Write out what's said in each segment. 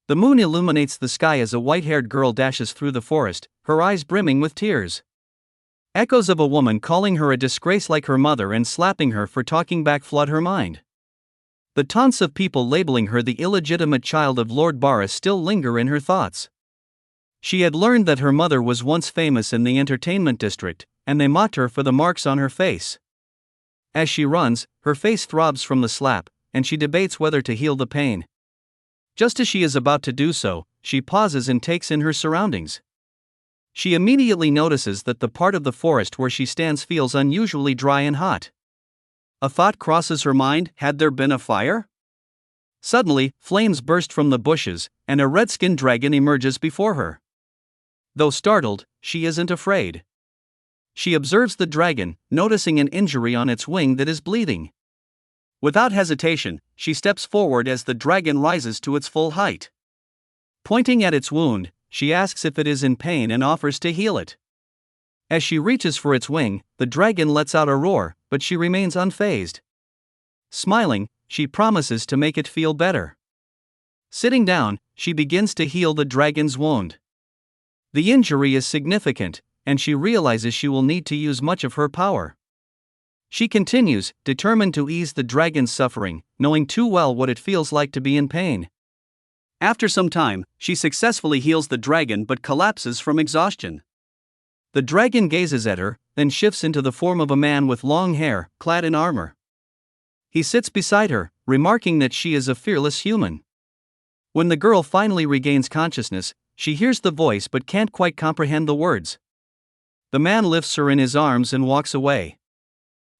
The moon illuminates the sky as a white-haired girl dashes through the forest, her eyes brimming with tears. Echoes of a woman calling her a disgrace like her mother and slapping her for talking back flood her mind. The taunts of people labeling her the illegitimate child of Lord Baroness still linger in her thoughts. She had learned that her mother was once famous in the entertainment district, and they mocked her for the marks on her face. As she runs, her face throbs from the slap, and she debates whether to heal the pain. Just as she is about to do so, she pauses and takes in her surroundings. She immediately notices that the part of the forest where she stands feels unusually dry and hot. A thought crosses her mind: had there been a fire? Suddenly, flames burst from the bushes, and a red-skinned dragon emerges before her. Though startled, she isn't afraid. She observes the dragon, noticing an injury on its wing that is bleeding. Without hesitation, she steps forward as the dragon rises to its full height. Pointing at its wound, she asks if it is in pain and offers to heal it. As she reaches for its wing, the dragon lets out a roar, but she remains unfazed. Smiling, she promises to make it feel better. Sitting down, she begins to heal the dragon's wound. The injury is significant, and she realizes she will need to use much of her power. She continues, determined to ease the dragon's suffering, knowing too well what it feels like to be in pain. After some time, she successfully heals the dragon but collapses from exhaustion. The dragon gazes at her, then shifts into the form of a man with long hair, clad in armor. He sits beside her, remarking that she is a fearless human. When the girl finally regains consciousness, she hears the voice but can't quite comprehend the words. The man lifts her in his arms and walks away.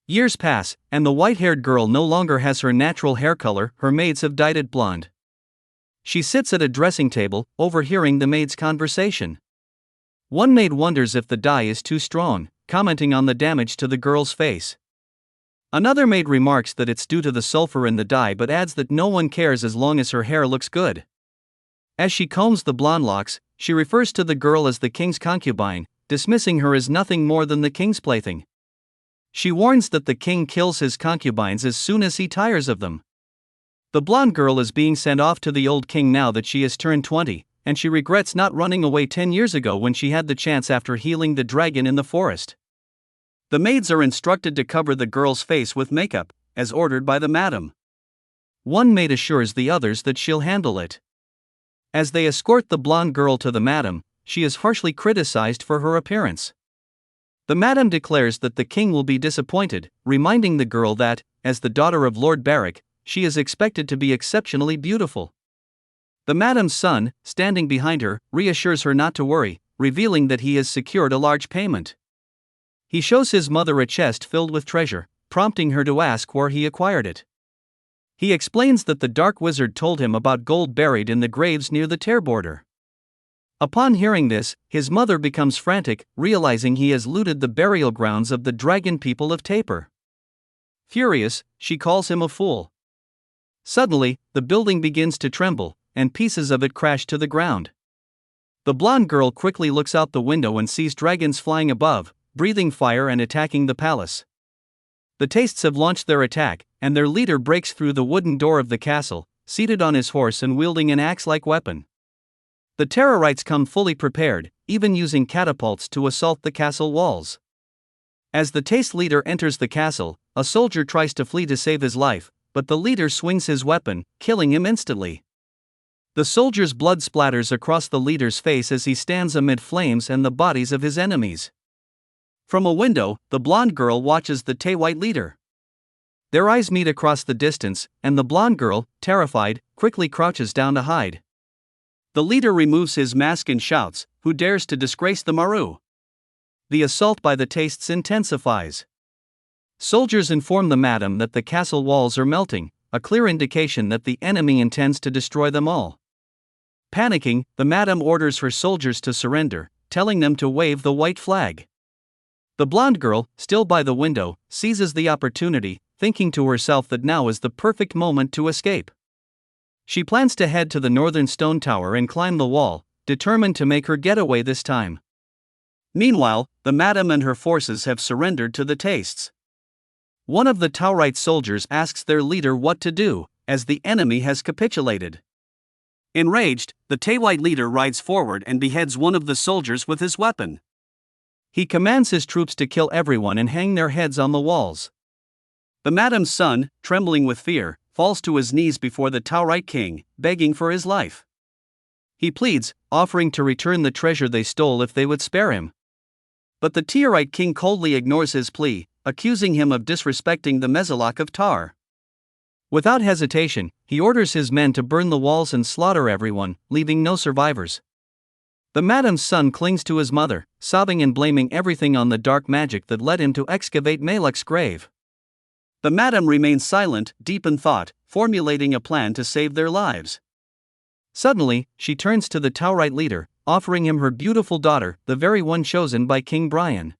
Years pass, and the white-haired girl no longer has her natural hair color. Her maids have dyed it blonde. She sits at a dressing table, overhearing the maids' conversation. One maid wonders if the dye is too strong, commenting on the damage to the girl's face. Another maid remarks that it's due to the sulfur in the dye but adds that no one cares as long as her hair looks good. As she combs the blonde locks, she refers to the girl as the king's concubine, dismissing her as nothing more than the king's plaything. She warns that the king kills his concubines as soon as he tires of them. The blonde girl is being sent off to the old king now that she has turned 20, and she regrets not running away 10 years ago when she had the chance after healing the dragon in the forest. The maids are instructed to cover the girl's face with makeup, as ordered by the madam. One maid assures the others that she'll handle it. As they escort the blonde girl to the madam, she is harshly criticized for her appearance. The madam declares that the king will be disappointed, reminding the girl that, as the daughter of Lord Baroness, she is expected to be exceptionally beautiful. The madam's son, standing behind her, reassures her not to worry, revealing that he has secured a large payment. He shows his mother a chest filled with treasure, prompting her to ask where he acquired it. He explains that the dark wizard told him about gold buried in the graves near the Tayer border. Upon hearing this, his mother becomes frantic, realizing he has looted the burial grounds of the dragon people of Tayer. Furious, she calls him a fool. Suddenly, the building begins to tremble, and pieces of it crash to the ground. The blonde girl quickly looks out the window and sees dragons flying above, breathing fire and attacking the palace. The Tastes have launched their attack, and their leader breaks through the wooden door of the castle, seated on his horse and wielding an axe-like weapon. The Tayerites come fully prepared, even using catapults to assault the castle walls. As the Taste leader enters the castle, a soldier tries to flee to save his life, but the leader swings his weapon, killing him instantly. The soldier's blood splatters across the leader's face as he stands amid flames and the bodies of his enemies. From a window, the blonde girl watches the Taywhite leader. Their eyes meet across the distance, and the blonde girl, terrified, quickly crouches down to hide. The leader removes his mask and shouts, "Who dares to disgrace the Maru?" The assault by the Tastes intensifies. Soldiers inform the madam that the castle walls are melting, a clear indication that the enemy intends to destroy them all. Panicking, the madam orders her soldiers to surrender, telling them to wave the white flag. The blonde girl, still by the window, seizes the opportunity, thinking to herself that now is the perfect moment to escape. She plans to head to the northern stone tower and climb the wall, determined to make her getaway this time. Meanwhile, the madam and her forces have surrendered to the Tastes. One of the Taurite soldiers asks their leader what to do, as the enemy has capitulated. Enraged, the Tayer leader rides forward and beheads one of the soldiers with his weapon. He commands his troops to kill everyone and hang their heads on the walls. The madam's son, trembling with fear, falls to his knees before the Tayer king, begging for his life. He pleads, offering to return the treasure they stole if they would spare him. But the Tayer king coldly ignores his plea, accusing him of disrespecting the Mesolach of Tayer. Without hesitation, he orders his men to burn the walls and slaughter everyone, leaving no survivors. The madam's son clings to his mother, sobbing and blaming everything on the dark magic that led him to excavate Malek's grave. The madam remains silent, deep in thought, formulating a plan to save their lives. Suddenly, she turns to the Tayer leader, offering him her beautiful daughter, the very one chosen by King Brian.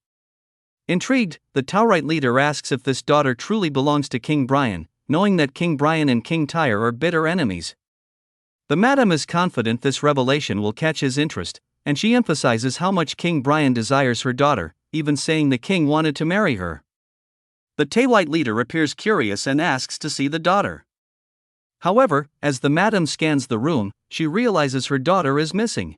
Intrigued, the Tayer leader asks if this daughter truly belongs to King Brian, knowing that King Brian and King Tayer are bitter enemies. The madam is confident this revelation will catch his interest, and she emphasizes how much King Brian desires her daughter, even saying the king wanted to marry her. The Tayer leader appears curious and asks to see the daughter. However, as the madam scans the room, she realizes her daughter is missing.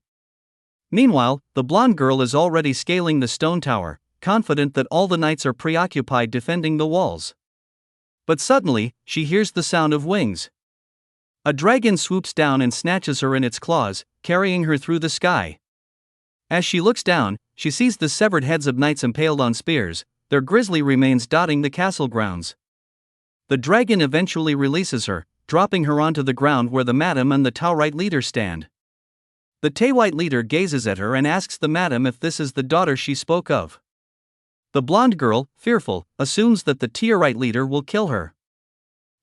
Meanwhile, the blonde girl is already scaling the stone tower, confident that all the knights are preoccupied defending the walls. But suddenly, she hears the sound of wings. A dragon swoops down and snatches her in its claws, carrying her through the sky. As she looks down, she sees the severed heads of knights impaled on spears, their grisly remains dotting the castle grounds. The dragon eventually releases her, dropping her onto the ground where the madam and the Tayer leader stand. The Tayer leader gazes at her and asks the madam if this is the daughter she spoke of. The blonde girl, fearful, assumes that the Tayer leader will kill her.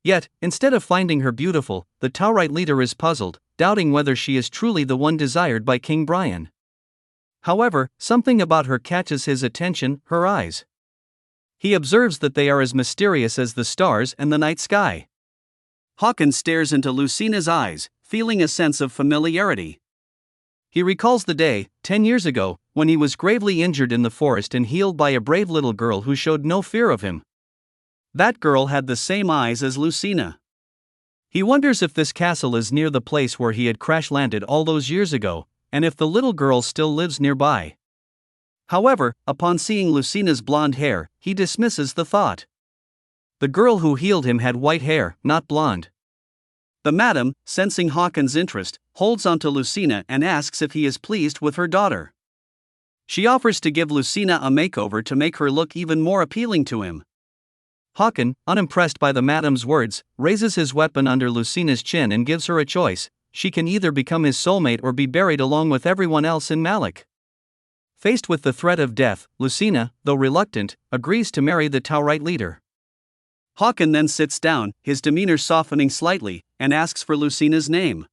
Yet, instead of finding her beautiful, the Tayer leader is puzzled, doubting whether she is truly the one desired by King Brian. However, something about her catches his attention, her eyes. He observes that they are as mysterious as the stars and the night sky. Hawkin stares into Lucina's eyes, feeling a sense of familiarity. He recalls the day, 10 years ago, when he was gravely injured in the forest and healed by a brave little girl who showed no fear of him. That girl had the same eyes as Lucina. He wonders if this castle is near the place where he had crash-landed all those years ago, and if the little girl still lives nearby. However, upon seeing Lucina's blonde hair, he dismisses the thought. The girl who healed him had white hair, not blonde. The madam, sensing Hawkin's interest, holds onto Lucina and asks if he is pleased with her daughter. She offers to give Lucina a makeover to make her look even more appealing to him. Hawkin, unimpressed by the madam's words, raises his weapon under Lucina's chin and gives her a choice: she can either become his soulmate or be buried along with everyone else in Malek. Faced with the threat of death, Lucina, though reluctant, agrees to marry the Tayer leader. Hawkin then sits down, his demeanor softening slightly, and asks for Lucina's name.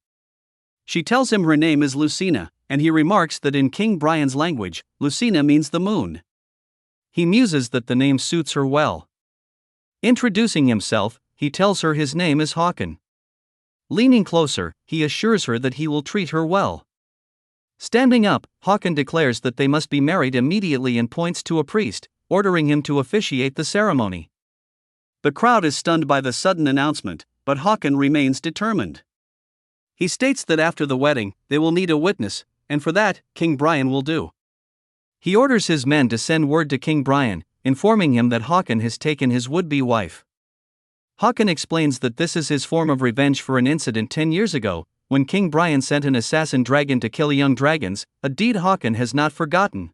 She tells him her name is Lucina, and he remarks that in King Brian's language, Lucina means the moon. He muses that the name suits her well. Introducing himself, he tells her his name is Hawkin. Leaning closer, he assures her that he will treat her well. Standing up, Hawkin declares that they must be married immediately and points to a priest, ordering him to officiate the ceremony. The crowd is stunned by the sudden announcement, but Hawkin remains determined. He states that after the wedding, they will need a witness, and for that, King Brian will do. He orders his men to send word to King Brian, informing him that Hawkin has taken his would-be wife. Hawkin explains that this is his form of revenge for an incident 10 years ago, when King Brian sent an assassin dragon to kill young dragons, a deed Hawkin has not forgotten.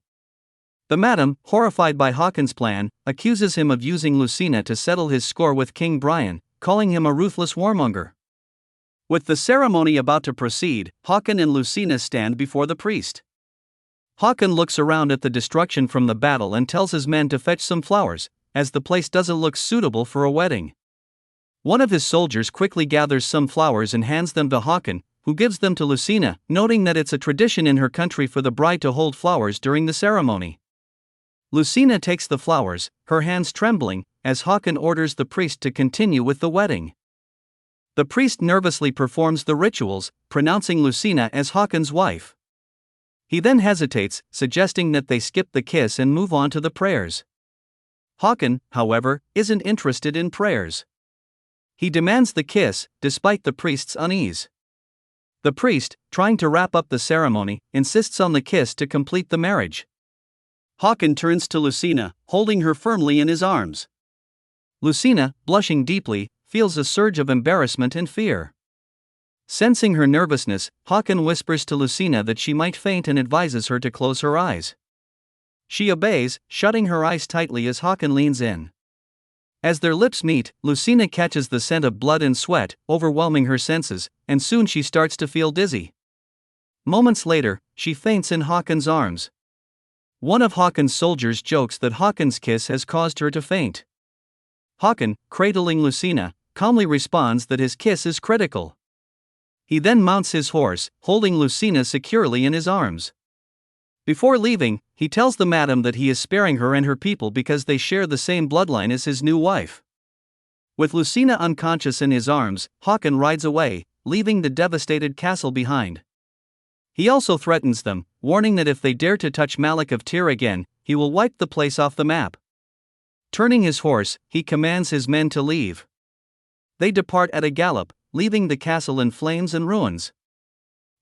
The madam, horrified by Hawkin's plan, accuses him of using Lucina to settle his score with King Brian, calling him a ruthless warmonger. With the ceremony about to proceed, Hawkin and Lucina stand before the priest. Hawkin looks around at the destruction from the battle and tells his men to fetch some flowers, as the place doesn't look suitable for a wedding. One of his soldiers quickly gathers some flowers and hands them to Hawkin, who gives them to Lucina, noting that it's a tradition in her country for the bride to hold flowers during the ceremony. Lucina takes the flowers, her hands trembling, as Hawkin orders the priest to continue with the wedding. The priest nervously performs the rituals, pronouncing Lucina as Hawkin's wife. He then hesitates, suggesting that they skip the kiss and move on to the prayers. Hawkin, however, isn't interested in prayers. He demands the kiss, despite the priest's unease. The priest, trying to wrap up the ceremony, insists on the kiss to complete the marriage. Hawkin turns to Lucina, holding her firmly in his arms. Lucina, blushing deeply, feels a surge of embarrassment and fear. Sensing her nervousness, Hawkin whispers to Lucina that she might faint and advises her to close her eyes. She obeys, shutting her eyes tightly as Hawkin leans in. As their lips meet, Lucina catches the scent of blood and sweat, overwhelming her senses, and soon she starts to feel dizzy. Moments later, she faints in Hawkin's arms. One of Hawkin's soldiers jokes that Hawkin's kiss has caused her to faint. Hawkin, cradling Lucina, calmly responds that his kiss is critical. He then mounts his horse, holding Lucina securely in his arms. Before leaving, he tells the madam that he is sparing her and her people because they share the same bloodline as his new wife. With Lucina unconscious in his arms, Hawkin rides away, leaving the devastated castle behind. He also threatens them, warning that if they dare to touch Malik of Tyr again, he will wipe the place off the map. Turning his horse, he commands his men to leave. They depart at a gallop, leaving the castle in flames and ruins.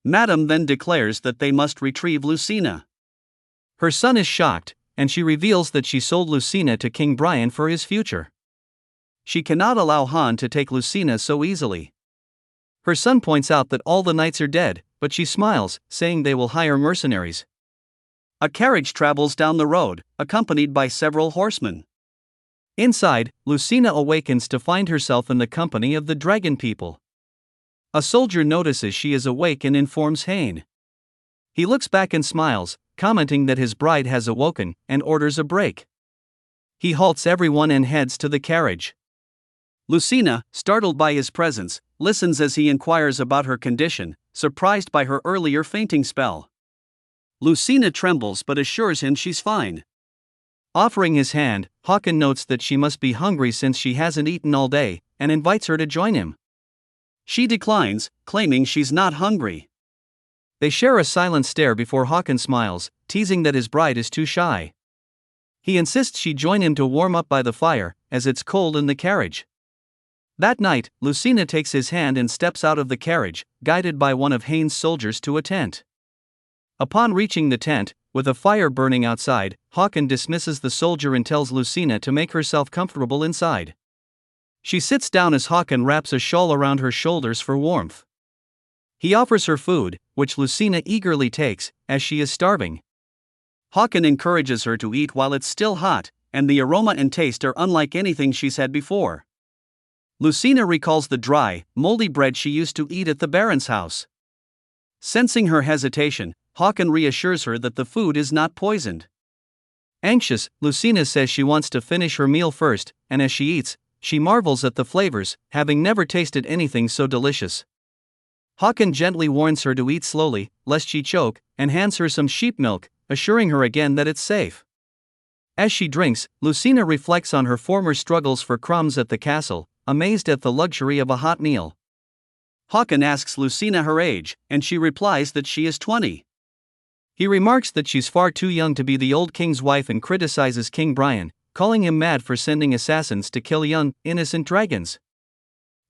Madame then declares that they must retrieve Lucina. Her son is shocked, and she reveals that she sold Lucina to King Brian for his future. She cannot allow Han to take Lucina so easily. Her son points out that all the knights are dead, but she smiles, saying they will hire mercenaries. A carriage travels down the road, accompanied by several horsemen. Inside, Lucina awakens to find herself in the company of the dragon people. A soldier notices she is awake and informs Hain. He looks back and smiles, commenting that his bride has awoken, and orders a break. He halts everyone and heads to the carriage. Lucina, startled by his presence, listens as he inquires about her condition, surprised by her earlier fainting spell. Lucina trembles but assures him she's fine. Offering his hand, Hawkin notes that she must be hungry since she hasn't eaten all day, and invites her to join him. She declines, claiming she's not hungry. They share a silent stare before Hawkin smiles, teasing that his bride is too shy. He insists she join him to warm up by the fire, as it's cold in the carriage. That night, Lucina takes his hand and steps out of the carriage, guided by one of Hain's soldiers to a tent. Upon reaching the tent, with a fire burning outside, Hawkin dismisses the soldier and tells Lucina to make herself comfortable inside. She sits down as Hawkin wraps a shawl around her shoulders for warmth. He offers her food, which Lucina eagerly takes, as she is starving. Hawkin encourages her to eat while it's still hot, and the aroma and taste are unlike anything she's had before. Lucina recalls the dry, moldy bread she used to eat at the Baron's house. Sensing her hesitation, Hawkin reassures her that the food is not poisoned. Anxious, Lucina says she wants to finish her meal first, and as she eats, she marvels at the flavors, having never tasted anything so delicious. Hawkin gently warns her to eat slowly, lest she choke, and hands her some sheep milk, assuring her again that it's safe. As she drinks, Lucina reflects on her former struggles for crumbs at the castle, amazed at the luxury of a hot meal. Hawkin asks Lucina her age, and she replies that she is 20. He remarks that she's far too young to be the old king's wife and criticizes King Brian, calling him mad for sending assassins to kill young, innocent dragons.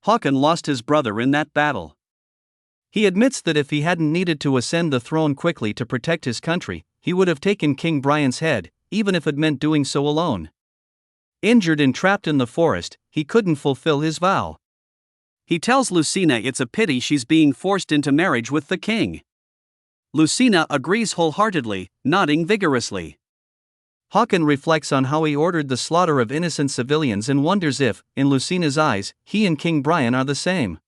Hawkin lost his brother in that battle. He admits that if he hadn't needed to ascend the throne quickly to protect his country, he would have taken King Brian's head, even if it meant doing so alone. Injured and trapped in the forest, he couldn't fulfill his vow. He tells Lucina it's a pity she's being forced into marriage with the king. Lucina agrees wholeheartedly, nodding vigorously. Hawkin reflects on how he ordered the slaughter of innocent civilians and wonders if, in Lucina's eyes, he and King Brian are the same.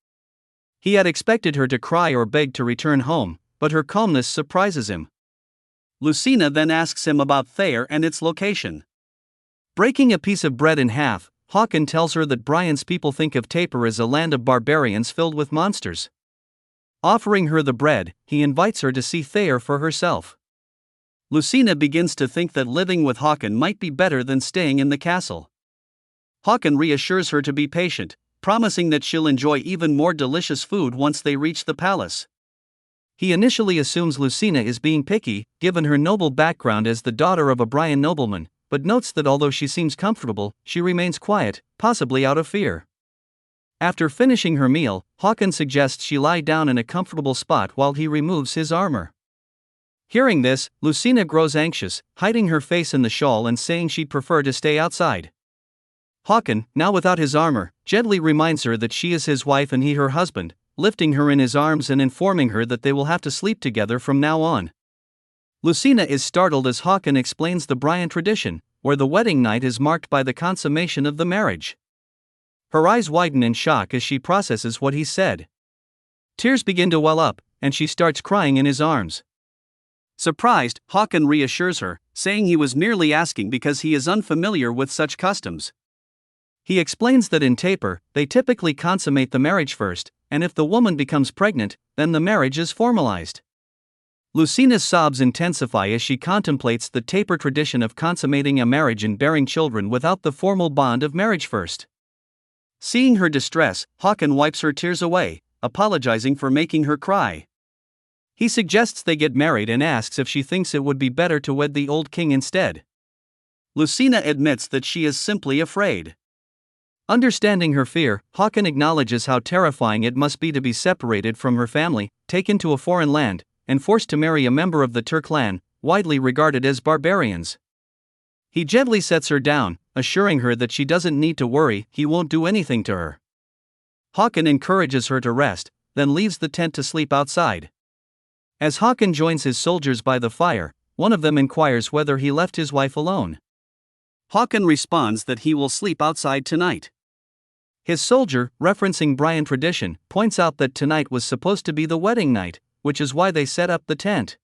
He had expected her to cry or beg to return home, but her calmness surprises him. Lucina then asks him about Tayer and its location. Breaking a piece of bread in half, Hawkin tells her that Brian's people think of Tayer as a land of barbarians filled with monsters. Offering her the bread, he invites her to see Tayer for herself. Lucina begins to think that living with Hawkin might be better than staying in the castle. Hawkin reassures her to be patient, promising that she'll enjoy even more delicious food once they reach the palace. He initially assumes Lucina is being picky, given her noble background as the daughter of a Brian nobleman, but notes that although she seems comfortable, she remains quiet, possibly out of fear. After finishing her meal, Hawkin suggests she lie down in a comfortable spot while he removes his armor. Hearing this, Lucina grows anxious, hiding her face in the shawl and saying she'd prefer to stay outside. Hawkin, now without his armor, gently reminds her that she is his wife and he her husband, lifting her in his arms and informing her that they will have to sleep together from now on. Lucina is startled as Hawkin explains the Bryan tradition, where the wedding night is marked by the consummation of the marriage. Her eyes widen in shock as she processes what he said. Tears begin to well up, and she starts crying in his arms. Surprised, Hawkin reassures her, saying he was merely asking because he is unfamiliar with such customs. He explains that in Tayer, they typically consummate the marriage first, and if the woman becomes pregnant, then the marriage is formalized. Lucina's sobs intensify as she contemplates the Tayer tradition of consummating a marriage and bearing children without the formal bond of marriage first. Seeing her distress, Hawkin wipes her tears away, apologizing for making her cry. He suggests they get married and asks if she thinks it would be better to wed the old king instead. Lucina admits that she is simply afraid. Understanding her fear, Hawkin acknowledges how terrifying it must be to be separated from her family, taken to a foreign land, and forced to marry a member of the Tayer clan, widely regarded as barbarians. He gently sets her down, assuring her that she doesn't need to worry, he won't do anything to her. Hawkin encourages her to rest, then leaves the tent to sleep outside. As Hawkin joins his soldiers by the fire, one of them inquires whether he left his wife alone. Hawkin responds that he will sleep outside tonight. His soldier, referencing Bryan tradition, points out that tonight was supposed to be the wedding night, which is why they set up the tent.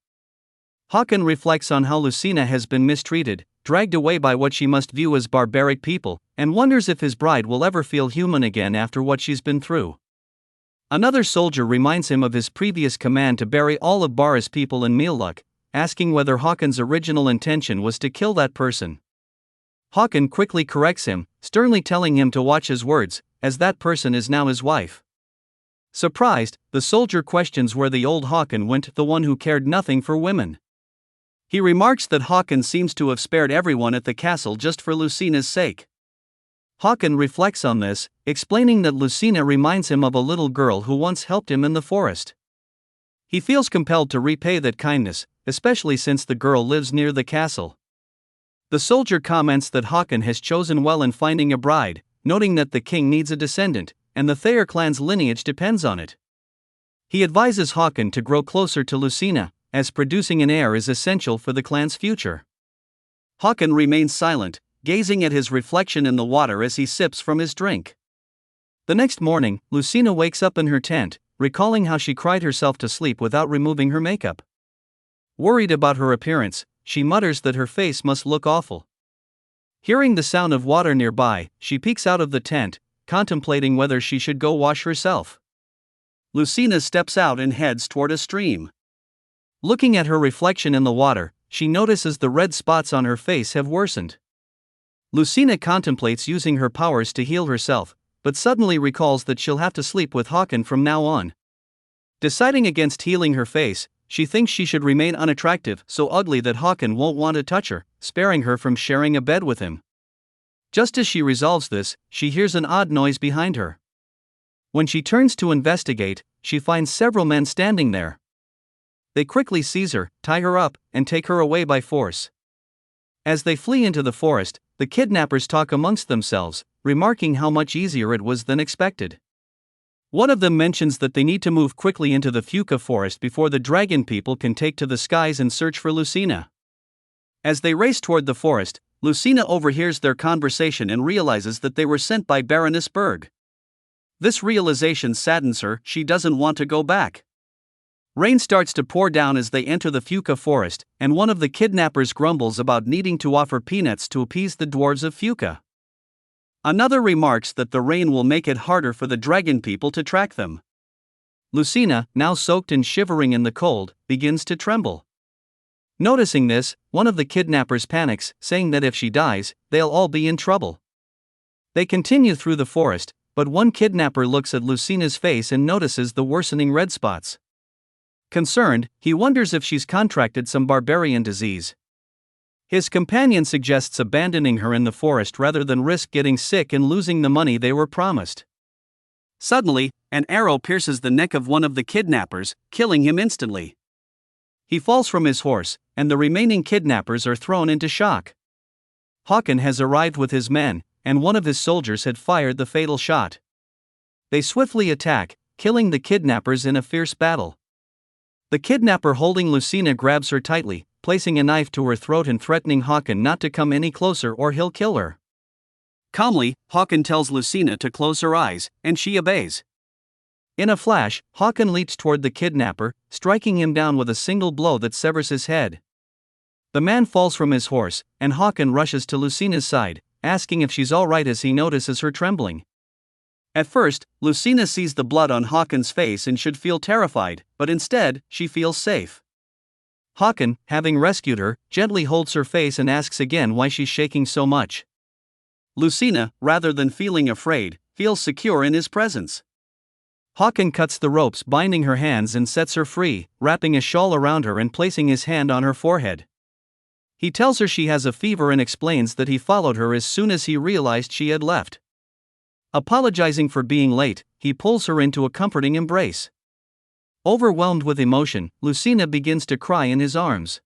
Hawkin reflects on how Lucina has been mistreated, dragged away by what she must view as barbaric people, and wonders if his bride will ever feel human again after what she's been through. Another soldier reminds him of his previous command to bury all of Bara's people in Mealluck, asking whether Hawkin's original intention was to kill that person. Hawkin quickly corrects him, sternly telling him to watch his words, as that person is now his wife. Surprised, the soldier questions where the old Hawkin went, the one who cared nothing for women. He remarks that Hawkin seems to have spared everyone at the castle just for Lucina's sake. Hawkin reflects on this, explaining that Lucina reminds him of a little girl who once helped him in the forest. He feels compelled to repay that kindness, especially since the girl lives near the castle. The soldier comments that Hawkin has chosen well in finding a bride, noting that the king needs a descendant, and the Tayer clan's lineage depends on it. He advises Hawkin to grow closer to Lucina, as producing an heir is essential for the clan's future. Hawkin remains silent, gazing at his reflection in the water as he sips from his drink. The next morning, Lucina wakes up in her tent, recalling how she cried herself to sleep without removing her makeup. Worried about her appearance, she mutters that her face must look awful. Hearing the sound of water nearby, she peeks out of the tent, contemplating whether she should go wash herself. Lucina steps out and heads toward a stream. Looking at her reflection in the water, she notices the red spots on her face have worsened. Lucina contemplates using her powers to heal herself, but suddenly recalls that she'll have to sleep with Hawkin from now on. Deciding against healing her face, she thinks she should remain unattractive, so ugly that Hawkin won't want to touch her, sparing her from sharing a bed with him. Just as she resolves this, she hears an odd noise behind her. When she turns to investigate, she finds several men standing there. They quickly seize her, tie her up, and take her away by force. As they flee into the forest, the kidnappers talk amongst themselves, remarking how much easier it was than expected. One of them mentions that they need to move quickly into the Fuka forest before the dragon people can take to the skies and search for Lucina. As they race toward the forest, Lucina overhears their conversation and realizes that they were sent by Baroness Berg. This realization saddens her, she doesn't want to go back. Rain starts to pour down as they enter the Fuka forest, and one of the kidnappers grumbles about needing to offer peanuts to appease the dwarves of Fuka. Another remarks that the rain will make it harder for the dragon people to track them. Lucina, now soaked and shivering in the cold, begins to tremble. Noticing this, one of the kidnappers panics, saying that if she dies, they'll all be in trouble. They continue through the forest, but one kidnapper looks at Lucina's face and notices the worsening red spots. Concerned, he wonders if she's contracted some barbarian disease. His companion suggests abandoning her in the forest rather than risk getting sick and losing the money they were promised. Suddenly, an arrow pierces the neck of one of the kidnappers, killing him instantly. He falls from his horse, and the remaining kidnappers are thrown into shock. Hawkin has arrived with his men, and one of his soldiers had fired the fatal shot. They swiftly attack, killing the kidnappers in a fierce battle. The kidnapper holding Lucina grabs her tightly, placing a knife to her throat and threatening Hawkin not to come any closer or he'll kill her. Calmly, Hawkin tells Lucina to close her eyes, and she obeys. In a flash, Hawkin leaps toward the kidnapper, striking him down with a single blow that severs his head. The man falls from his horse, and Hawkin rushes to Lucina's side, asking if she's all right as he notices her trembling. At first, Lucina sees the blood on Hawkin's face and should feel terrified, but instead, she feels safe. Hawkin, having rescued her, gently holds her face and asks again why she's shaking so much. Lucina, rather than feeling afraid, feels secure in his presence. Hawkin cuts the ropes binding her hands and sets her free, wrapping a shawl around her and placing his hand on her forehead. He tells her she has a fever and explains that he followed her as soon as he realized she had left. Apologizing for being late, he pulls her into a comforting embrace. Overwhelmed with emotion, Lucina begins to cry in his arms.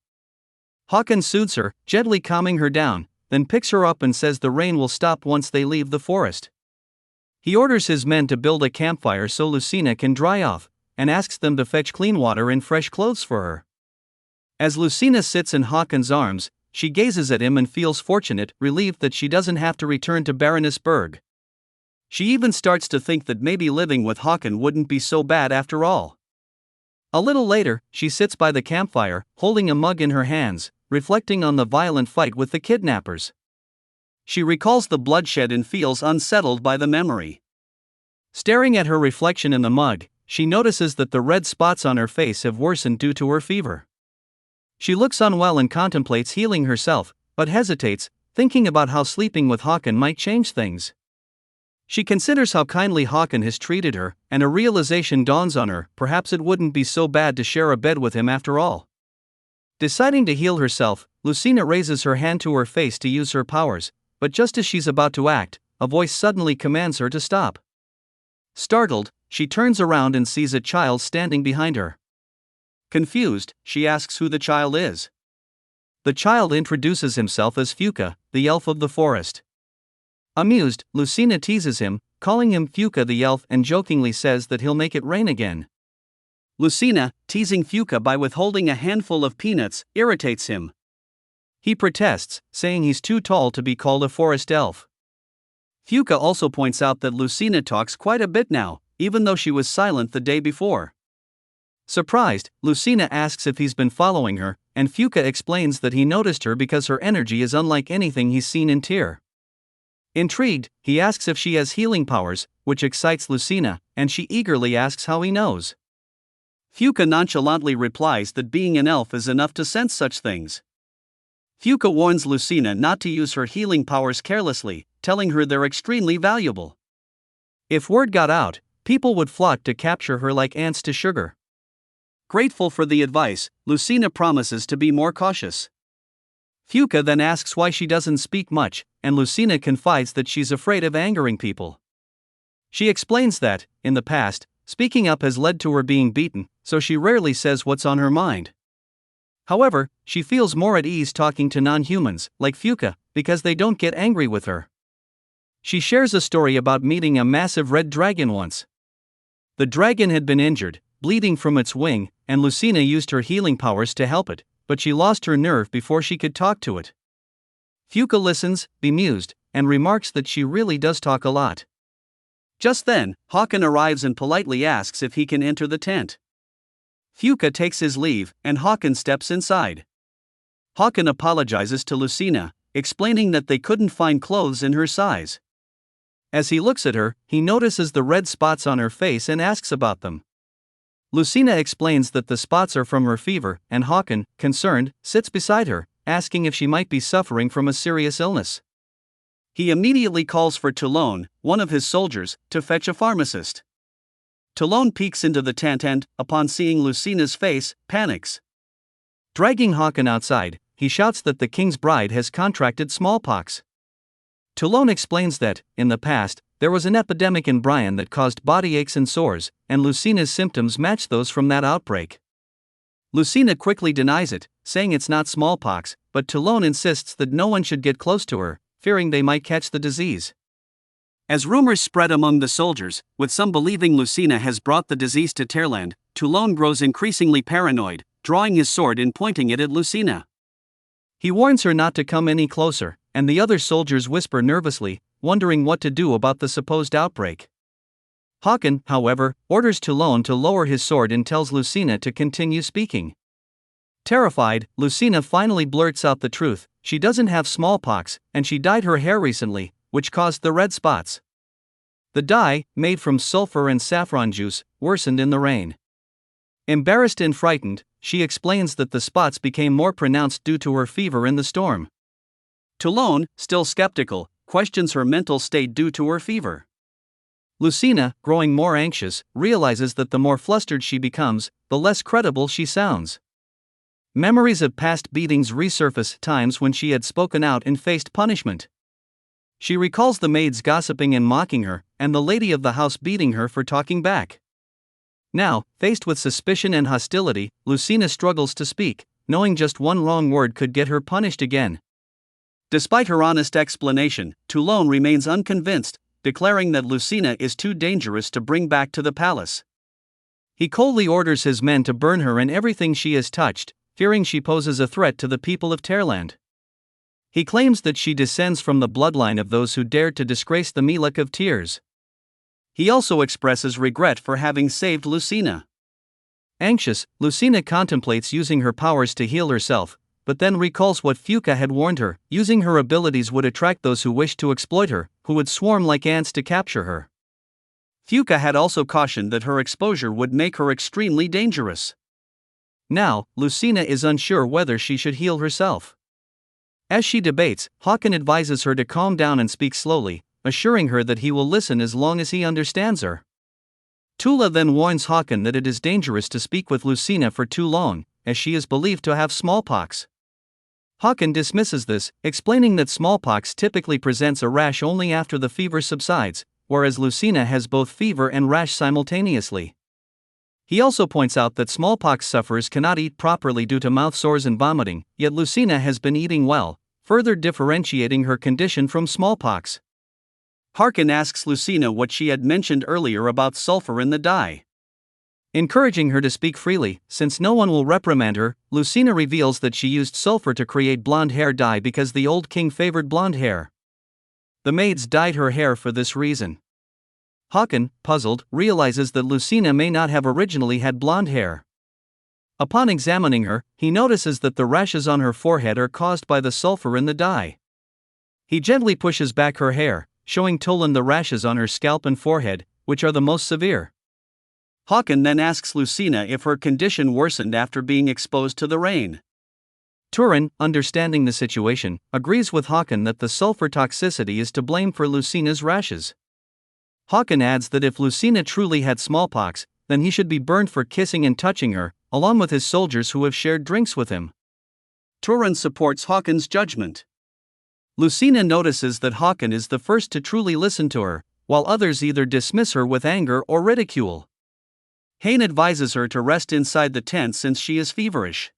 Hawkin soothes her, gently calming her down, then picks her up and says the rain will stop once they leave the forest. He orders his men to build a campfire so Lucina can dry off, and asks them to fetch clean water and fresh clothes for her. As Lucina sits in Hawkin's arms, she gazes at him and feels fortunate, relieved that she doesn't have to return to Baroness. She even starts to think that maybe living with Hawkin wouldn't be so bad after all. A little later, she sits by the campfire, holding a mug in her hands, reflecting on the violent fight with the kidnappers. She recalls the bloodshed and feels unsettled by the memory. Staring at her reflection in the mug, she notices that the red spots on her face have worsened due to her fever. She looks unwell and contemplates healing herself, but hesitates, thinking about how sleeping with Hawkin might change things. She considers how kindly Hawkin has treated her, and a realization dawns on her, perhaps it wouldn't be so bad to share a bed with him after all. Deciding to heal herself, Lucina raises her hand to her face to use her powers, but just as she's about to act, a voice suddenly commands her to stop. Startled, she turns around and sees a child standing behind her. Confused, she asks who the child is. The child introduces himself as Fuka, the elf of the forest. Amused, Lucina teases him, calling him Fuka the elf and jokingly says that he'll make it rain again. Lucina, teasing Fuka by withholding a handful of peanuts, irritates him. He protests, saying he's too tall to be called a forest elf. Fuka also points out that Lucina talks quite a bit now, even though she was silent the day before. Surprised, Lucina asks if he's been following her, and Fuka explains that he noticed her because her energy is unlike anything he's seen in Tayer. Intrigued, he asks if she has healing powers, which excites Lucina, and she eagerly asks how he knows. Fuka nonchalantly replies that being an elf is enough to sense such things. Fuka warns Lucina not to use her healing powers carelessly, telling her they're extremely valuable. If word got out, people would flock to capture her like ants to sugar. Grateful for the advice, Lucina promises to be more cautious. Fuka then asks why she doesn't speak much, and Lucina confides that she's afraid of angering people. She explains that, in the past, speaking up has led to her being beaten, so she rarely says what's on her mind. However, she feels more at ease talking to non-humans, like Fuka, because they don't get angry with her. She shares a story about meeting a massive red dragon once. The dragon had been injured, bleeding from its wing, and Lucina used her healing powers to help it, but she lost her nerve before she could talk to it. Fuka listens, bemused, and remarks that she really does talk a lot. Just then, Hawkin arrives and politely asks if he can enter the tent. Fuka takes his leave, and Hawkin steps inside. Hawkin apologizes to Lucina, explaining that they couldn't find clothes in her size. As he looks at her, he notices the red spots on her face and asks about them. Lucina explains that the spots are from her fever, and Hawkin, concerned, sits beside her, asking if she might be suffering from a serious illness. He immediately calls for Toulon, one of his soldiers, to fetch a pharmacist. Toulon peeks into the tent and, upon seeing Lucina's face, panics. Dragging Hawkin outside, he shouts that the king's bride has contracted smallpox. Toulon explains that, in the past, there was an epidemic in Bryan that caused body aches and sores, and Lucina's symptoms matched those from that outbreak. Lucina quickly denies it, saying it's not smallpox, but Toulon insists that no one should get close to her, fearing they might catch the disease. As rumors spread among the soldiers, with some believing Lucina has brought the disease to Teyrland, Toulon grows increasingly paranoid, drawing his sword and pointing it at Lucina. He warns her not to come any closer, and the other soldiers whisper nervously, wondering what to do about the supposed outbreak. Hawkin, however, orders Toulon to lower his sword and tells Lucina to continue speaking. Terrified, Lucina finally blurts out the truth: she doesn't have smallpox, and she dyed her hair recently, which caused the red spots. The dye, made from sulfur and saffron juice, worsened in the rain. Embarrassed and frightened, she explains that the spots became more pronounced due to her fever in the storm. Toulon, still skeptical, questions her mental state due to her fever. Lucina, growing more anxious, realizes that the more flustered she becomes, the less credible she sounds. Memories of past beatings resurface, times when she had spoken out and faced punishment. She recalls the maids gossiping and mocking her, and the lady of the house beating her for talking back. Now, faced with suspicion and hostility, Lucina struggles to speak, knowing just one wrong word could get her punished again. Despite her honest explanation, Toulon remains unconvinced, declaring that Lucina is too dangerous to bring back to the palace. He coldly orders his men to burn her and everything she has touched, fearing she poses a threat to the people of Teyrland. He claims that she descends from the bloodline of those who dared to disgrace the Melek of Tears. He also expresses regret for having saved Lucina. Anxious, Lucina contemplates using her powers to heal herself, but then recalls what Fuka had warned her: using her abilities would attract those who wished to exploit her, who would swarm like ants to capture her. Fuka had also cautioned that her exposure would make her extremely dangerous. Now, Lucina is unsure whether she should heal herself. As she debates, Hawkin advises her to calm down and speak slowly, assuring her that he will listen as long as he understands her. Tula then warns Hawkin that it is dangerous to speak with Lucina for too long, as she is believed to have smallpox. Hawkin dismisses this, explaining that smallpox typically presents a rash only after the fever subsides, whereas Lucina has both fever and rash simultaneously. He also points out that smallpox sufferers cannot eat properly due to mouth sores and vomiting, yet Lucina has been eating well, further differentiating her condition from smallpox. Hawkin asks Lucina what she had mentioned earlier about sulfur in the dye. Encouraging her to speak freely, since no one will reprimand her, Lucina reveals that she used sulfur to create blonde hair dye because the old king favored blonde hair. The maids dyed her hair for this reason. Hawkin, puzzled, realizes that Lucina may not have originally had blonde hair. Upon examining her, he notices that the rashes on her forehead are caused by the sulfur in the dye. He gently pushes back her hair, showing Toulon the rashes on her scalp and forehead, which are the most severe. Hawkin then asks Lucina if her condition worsened after being exposed to the rain. Turin, understanding the situation, agrees with Hawkin that the sulfur toxicity is to blame for Lucina's rashes. Hawkin adds that if Lucina truly had smallpox, then he should be burned for kissing and touching her, along with his soldiers who have shared drinks with him. Turin supports Hawkin's judgment. Lucina notices that Hawkin is the first to truly listen to her, while others either dismiss her with anger or ridicule. Hain advises her to rest inside the tent since she is feverish.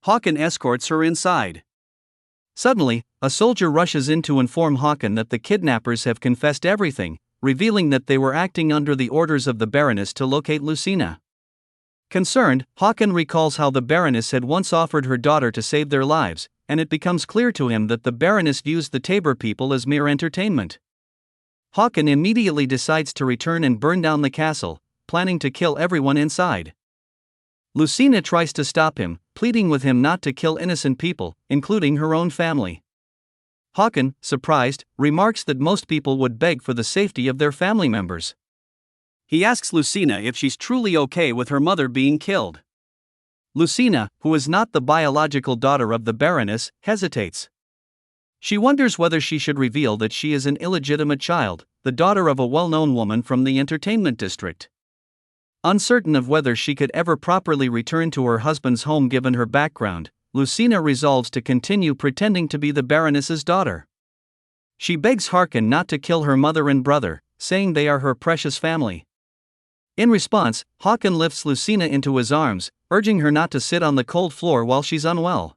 Hawkin escorts her inside. Suddenly, a soldier rushes in to inform Hawkin that the kidnappers have confessed everything, revealing that they were acting under the orders of the Baroness to locate Lucina. Concerned, Hawkin recalls how the Baroness had once offered her daughter to save their lives, and it becomes clear to him that the Baroness views the Tayer people as mere entertainment. Hawkin immediately decides to return and burn down the castle, planning to kill everyone inside. Lucina tries to stop him, pleading with him not to kill innocent people, including her own family. Hawkin, surprised, remarks that most people would beg for the safety of their family members. He asks Lucina if she's truly okay with her mother being killed. Lucina, who is not the biological daughter of the Baroness, hesitates. She wonders whether she should reveal that she is an illegitimate child, the daughter of a well-known woman from the entertainment district. Uncertain of whether she could ever properly return to her husband's home given her background, Lucina resolves to continue pretending to be the Baroness's daughter. She begs Hawkin not to kill her mother and brother, saying they are her precious family. In response, Hawkin lifts Lucina into his arms, urging her not to sit on the cold floor while she's unwell.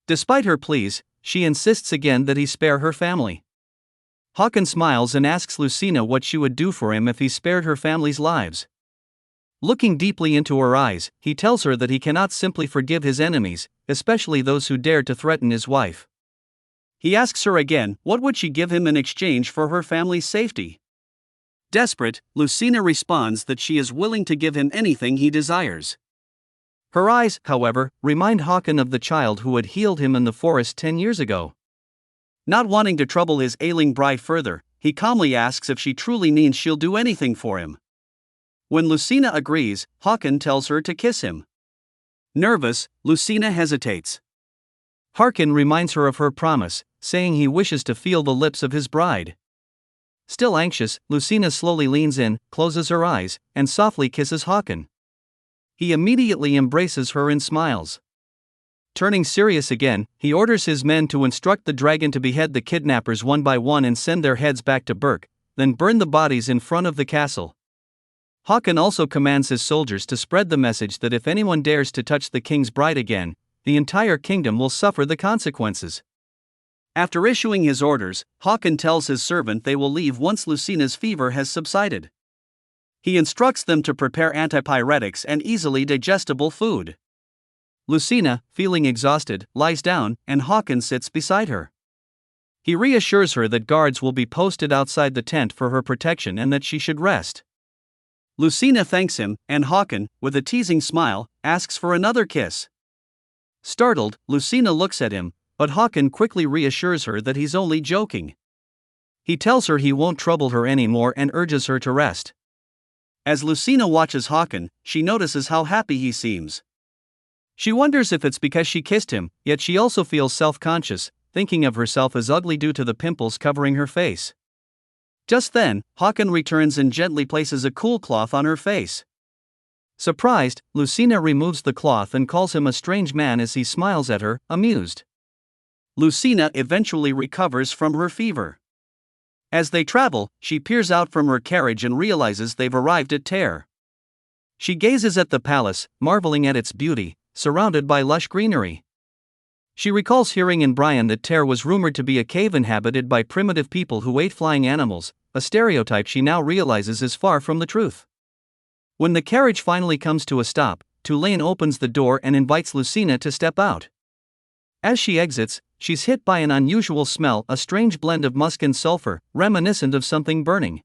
Despite her pleas, she insists again that he spare her family. Hawkin smiles and asks Lucina what she would do for him if he spared her family's lives. Looking deeply into her eyes, he tells her that he cannot simply forgive his enemies, especially those who dared to threaten his wife. He asks her again what would she give him in exchange for her family's safety. Desperate, Lucina responds that she is willing to give him anything he desires. Her eyes, however, remind Hawkin of the child who had healed him in the forest 10 years ago. Not wanting to trouble his ailing bride further, he calmly asks if she truly means she'll do anything for him. When Lucina agrees, Hawkin tells her to kiss him. Nervous, Lucina hesitates. Hawkin reminds her of her promise, saying he wishes to feel the lips of his bride. Still anxious, Lucina slowly leans in, closes her eyes, and softly kisses Hawkin. He immediately embraces her and smiles. Turning serious again, he orders his men to instruct the dragon to behead the kidnappers one by one and send their heads back to Berk, then burn the bodies in front of the castle. Hawkin also commands his soldiers to spread the message that if anyone dares to touch the king's bride again, the entire kingdom will suffer the consequences. After issuing his orders, Hawkin tells his servant they will leave once Lucina's fever has subsided. He instructs them to prepare antipyretics and easily digestible food. Lucina, feeling exhausted, lies down, and Hawkin sits beside her. He reassures her that guards will be posted outside the tent for her protection and that she should rest. Lucina thanks him, and Hawkin, with a teasing smile, asks for another kiss. Startled, Lucina looks at him, but Hawkin quickly reassures her that he's only joking. He tells her he won't trouble her anymore and urges her to rest. As Lucina watches Hawkin, she notices how happy he seems. She wonders if it's because she kissed him, yet she also feels self-conscious, thinking of herself as ugly due to the pimples covering her face. Just then, Hawkin returns and gently places a cool cloth on her face. Surprised, Lucina removes the cloth and calls him a strange man as he smiles at her, amused. Lucina eventually recovers from her fever. As they travel, she peers out from her carriage and realizes they've arrived at Tayer. She gazes at the palace, marveling at its beauty, surrounded by lush greenery. She recalls hearing in Brian that Tayer was rumored to be a cave inhabited by primitive people who ate flying animals, a stereotype she now realizes is far from the truth. When the carriage finally comes to a stop, Tulane opens the door and invites Lucina to step out. As she exits, she's hit by an unusual smell, a strange blend of musk and sulfur, reminiscent of something burning.